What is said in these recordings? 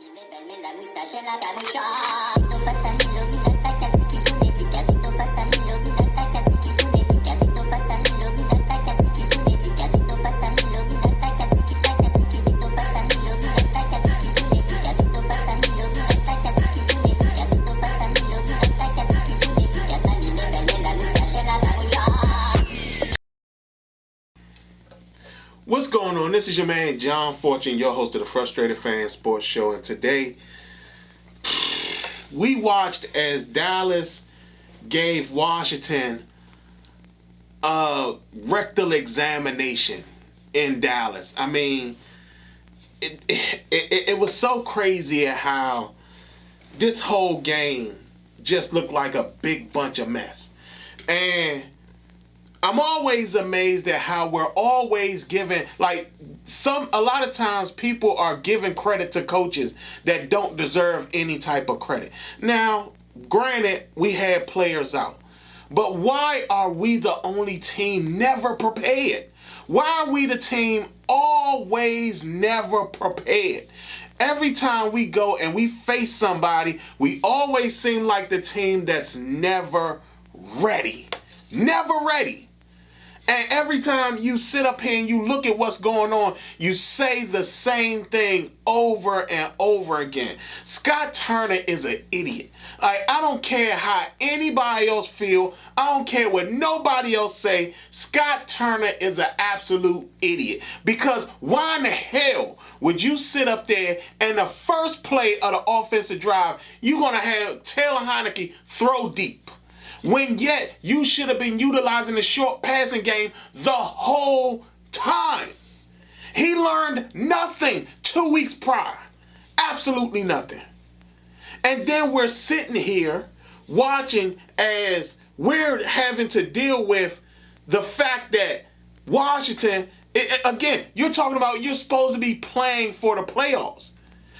Levarme la moustache en la capucha. Siento patanilo, mira tacatiki puletica. Siento patanilo, mira tacatiki puletica. Siento patanilo, mira tacatiki puletica. Siento patanilo, mira tacatiki tacatiki. Siento patanilo, mira tacatiki puletica. Siento patanilo, mira tacatiki puletica. Siento patanilo, mira tacatiki puletica. Sani levarme la moustache en la capucha. What's going on? This is your man John Fortune, your host of the Frustrated Fan Sports Show, and today we watched as Dallas gave Washington a rectal examination in Dallas. I mean, it was so crazy at how this whole game just looked like a big bunch of mess. And I'm always amazed at how we're always giving, a lot of times people are giving credit to coaches that don't deserve any type of credit. Now, granted, we had players out, but why are we the only team never prepared? Why are we the team always never prepared? Every time we go and we face somebody, we always seem like the team that's never ready. Never ready. And every time you sit up here and you look at what's going on, you say the same thing over and over again. Scott Turner is an idiot. I don't care how anybody else feel. I don't care what nobody else say. Scott Turner is an absolute idiot. Because why in the hell would you sit up there and the first play of the offensive drive, you're going to have Taylor Heineke throw deep? When yet you should have been utilizing the short passing game the whole time. He learned nothing 2 weeks prior. Absolutely nothing. And then we're sitting here watching as we're having to deal with the fact that Washington, again, you're talking about you're supposed to be playing for the playoffs.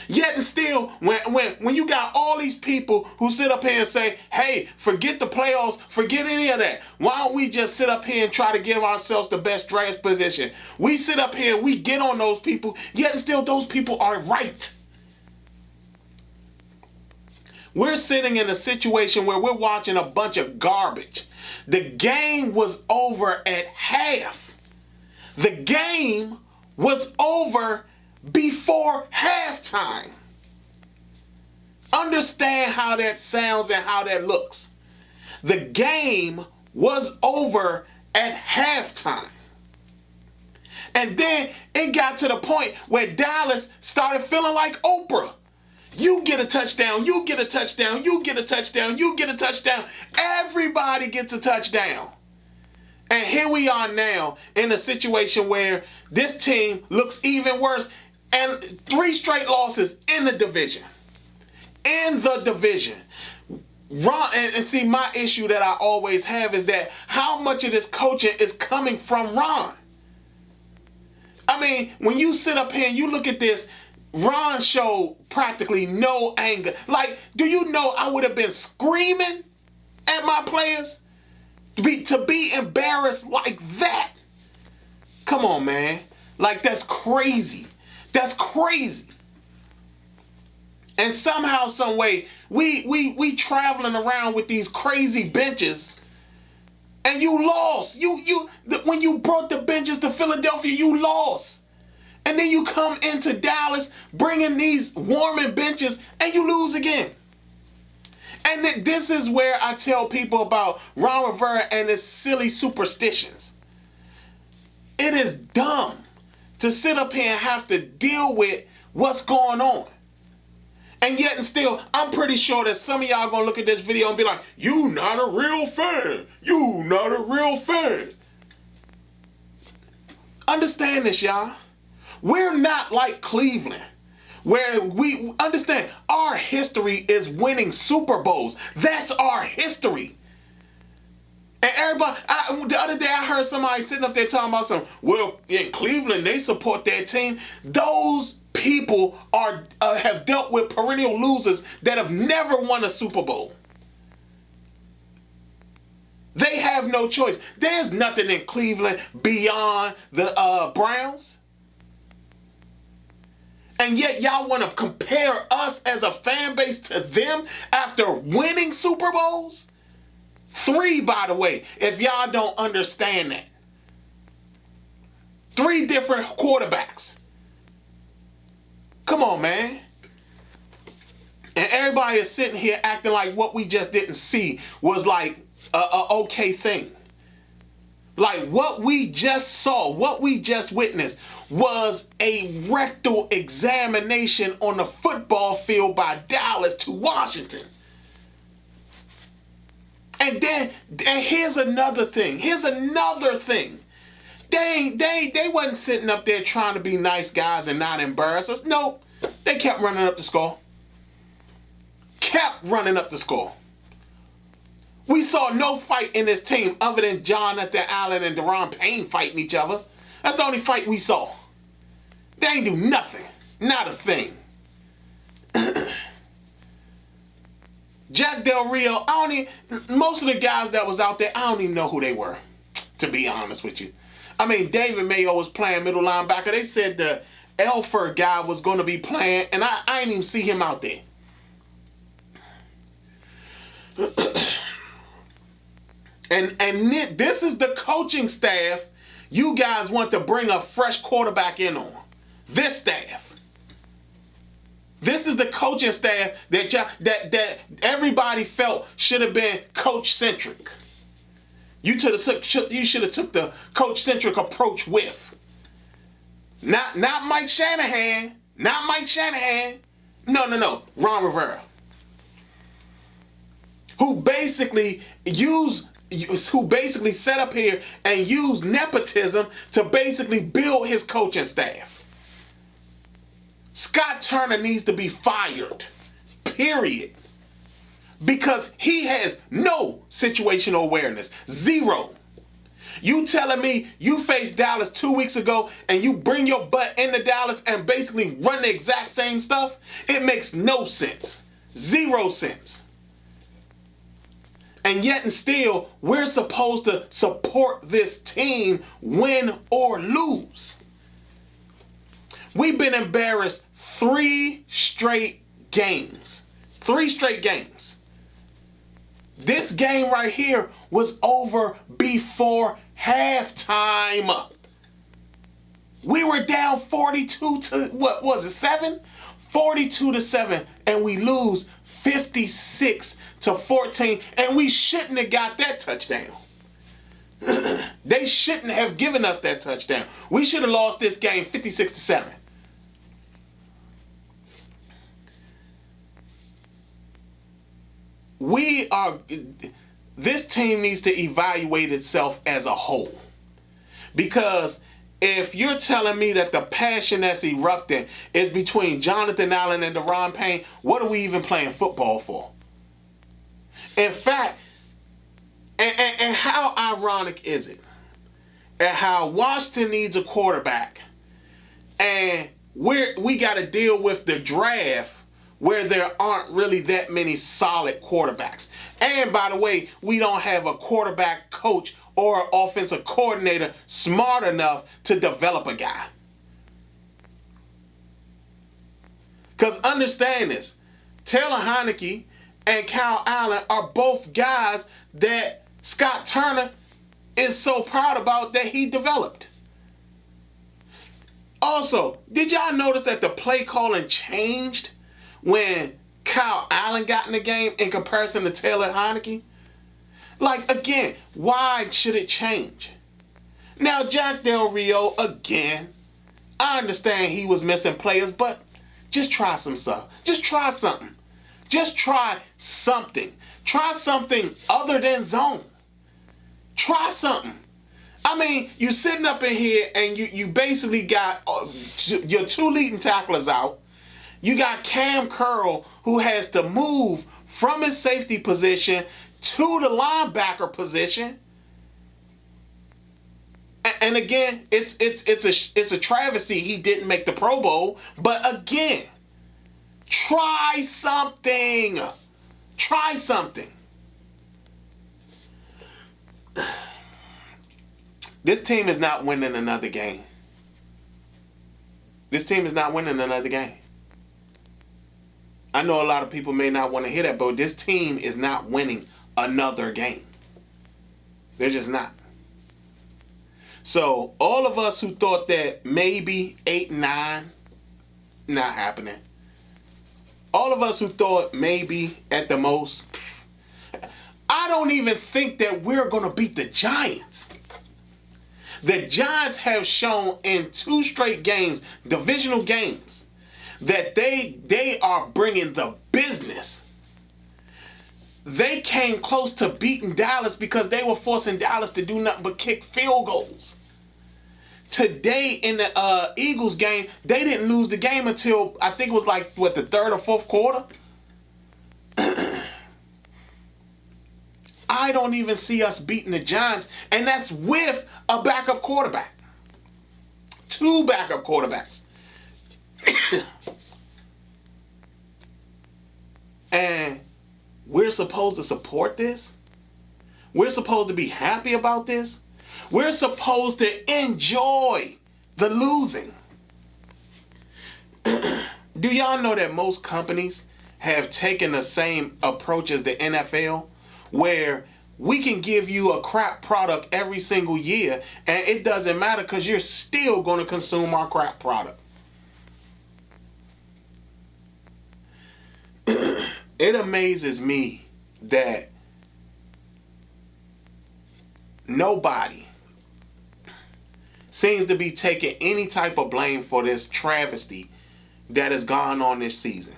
Yet and still, when you got all these people who sit up here and say, hey, forget the playoffs, forget any of that. Why don't we just sit up here and try to give ourselves the best draft position? We sit up here and we get on those people, yet and still those people are right. We're sitting in a situation where we're watching a bunch of garbage. The game was over at half. The game was over before halftime. Understand how that sounds and how that looks. The game was over at halftime. And then it got to the point where Dallas started feeling like Oprah. You get a touchdown, you get a touchdown, you get a touchdown, you get a touchdown. Everybody gets a touchdown. And here we are now in a situation where this team looks even worse. And 3 straight losses in the division. In the division. Ron, and see, my issue that I always have is that how much of this coaching is coming from Ron? I mean, when you sit up here and you look at this, Ron showed practically no anger. Do you know I would have been screaming at my players to be embarrassed like that? Come on, man. That's crazy. That's crazy. And somehow, some way, we traveling around with these crazy benches, and you lost. When you brought the benches to Philadelphia, you lost. And then you come into Dallas bringing these warming benches, and you lose again. And this is where I tell people about Ron Rivera and his silly superstitions. It is dumb to sit up here and have to deal with what's going on. And yet and still, I'm pretty sure that some of y'all gonna look at this video and be like, you not a real fan. You not a real fan. Understand this, y'all. We're not like Cleveland, where we understand our history is winning Super Bowls. That's our history. And everybody, the other day I heard somebody sitting up there talking about something. Well, in Cleveland, they support their team. Those people have dealt with perennial losers that have never won a Super Bowl. They have no choice. There's nothing in Cleveland beyond the Browns. And yet y'all want to compare us as a fan base to them after winning Super Bowls? 3, by the way, if y'all don't understand that. 3 different quarterbacks. Come on, man. And everybody is sitting here acting like what we just didn't see was like a okay thing. Like what we just saw, what we just witnessed was a rectal examination on the football field by Dallas to Washington. And here's another thing. They wasn't sitting up there trying to be nice guys and not embarrass us. No, they kept running up the score. We saw no fight in this team other than Jonathan Allen and Daron Payne fighting each other. That's the only fight we saw. They ain't do nothing. Not a thing. Jack Del Rio, most of the guys that was out there, I don't even know who they were, to be honest with you. I mean, David Mayo was playing middle linebacker. They said the Elford guy was going to be playing, and I didn't even see him out there. And this is the coaching staff you guys want to bring a fresh quarterback in on. This staff. This is the coaching staff that everybody felt should have been coach-centric. You should have took the coach-centric approach with. Not Mike Shanahan. Not Mike Shanahan. No. Ron Rivera. Who basically set up here and used nepotism to basically build his coaching staff. Scott Turner needs to be fired. Period. Because he has no situational awareness. 0. You telling me you faced Dallas 2 weeks ago and you bring your butt into Dallas and basically run the exact same stuff? It makes no sense. 0 sense. And yet and still, we're supposed to support this team, win or lose. We've been embarrassed 3 straight games. 3 straight games. This game right here was over before halftime. We were down 42 to, what was it, 7? 42-7, and we lose 56-14, and we shouldn't have got that touchdown. They shouldn't have given us that touchdown. We should have lost this game 56-7. This team needs to evaluate itself as a whole. Because if you're telling me that the passion that's erupting is between Jonathan Allen and Daron Payne, what are we even playing football for? In fact, and how ironic is it? And how Washington needs a quarterback, and we got to deal with the draft where there aren't really that many solid quarterbacks. And by the way, we don't have a quarterback coach or offensive coordinator smart enough to develop a guy. Because understand this, Taylor Heinicke and Kyle Allen are both guys that Scott Turner is so proud about that he developed. Also, did y'all notice that the play calling changed when Kyle Allen got in the game in comparison to Taylor Heinicke? Like, again, why should it change? Now, Jack Del Rio, again, I understand he was missing players, but just try some stuff. Just try something. Just try something. Try something other than zone. Try something. I mean, you sitting up in here and you basically got your 2 leading tacklers out. You got Cam Curl, who has to move from his safety position to the linebacker position. And again, it's a travesty he didn't make the Pro Bowl. But again, try something. Try something. This team is not winning another game. This team is not winning another game. I know a lot of people may not want to hear that, but this team is not winning another game. They're just not. So all of us who thought that maybe 8-9, not happening. All of us who thought maybe at the most, I don't even think that we're going to beat the Giants. The Giants have shown in 2 straight games, divisional games, that they are bringing the business. They came close to beating Dallas because they were forcing Dallas to do nothing but kick field goals. Today in the Eagles game, they didn't lose the game until I think it was like the 3rd or 4th quarter. I don't even see us beating the Giants, and that's with a backup quarterback. 2 backup quarterbacks. And we're supposed to support this? We're supposed to be happy about this? We're supposed to enjoy the losing. Do y'all know that most companies have taken the same approach as the NFL, where we can give you a crap product every single year and it doesn't matter because you're still going to consume our crap product? It amazes me that nobody seems to be taking any type of blame for this travesty that has gone on this season.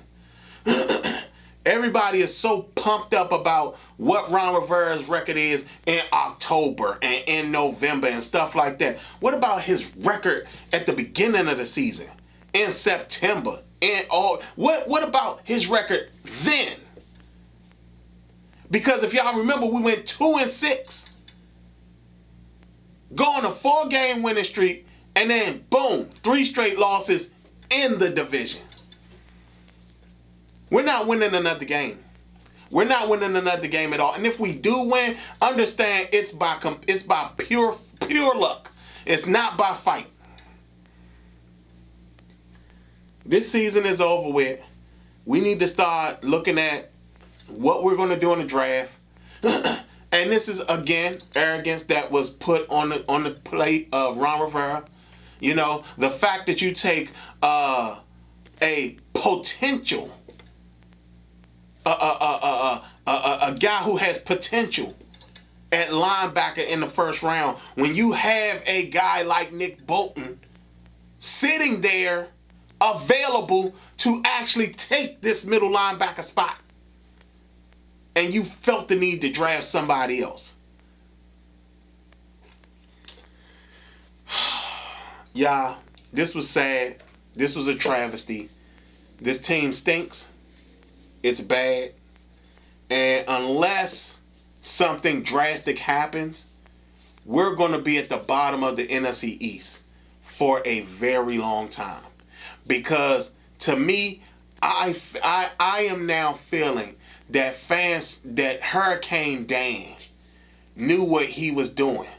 Everybody is so pumped up about what Ron Rivera's record is in October and in November and stuff like that. What about his record at the beginning of the season, in September, and all? What about his record then? Because if y'all remember, we went 2-6, going a 4-game winning streak, and then boom, 3 straight losses in the division. We're not winning another game. We're not winning another game at all. And if we do win, understand it's by pure luck. It's not by fight. This season is over with. We need to start looking at what we're going to do in the draft. And this is, again, arrogance that was put on the plate of Ron Rivera. You know, the fact that you take a potential, a guy who has potential at linebacker in the first round, when you have a guy like Nick Bolton sitting there available to actually take this middle linebacker spot, and you felt the need to draft somebody else. Yeah, this was sad. This was a travesty. This team stinks. It's bad. And unless something drastic happens, we're going to be at the bottom of the NFC East for a very long time. Because to me, I am now feeling that fans, that Hurricane Dan knew what he was doing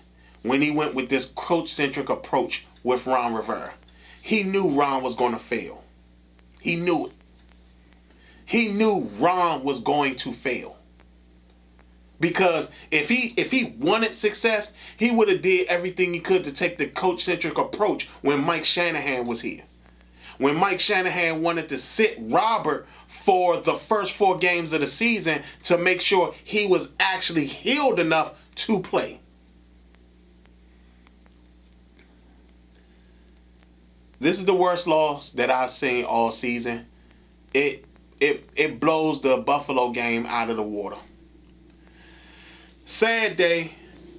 when he went with this coach-centric approach with Ron Rivera. He knew Ron was going to fail. He knew it. He knew Ron was going to fail. Because if he wanted success, he would have did everything he could to take the coach-centric approach when Mike Shanahan was here. When Mike Shanahan wanted to sit Robert for the first 4 games of the season to make sure he was actually healed enough to play. This is the worst loss that I've seen all season. It blows the Buffalo game out of the water. Sad day.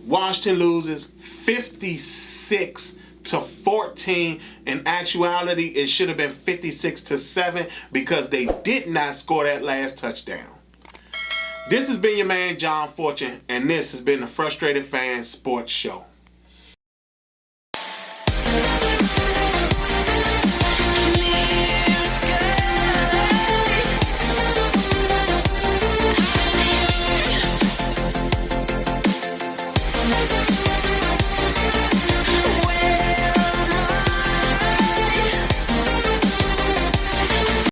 Washington loses 56-14. In actuality, it should have been 56-7 because they did not score that last touchdown. This has been your man, John Fortune, and this has been the Frustrated Fan Sports Show.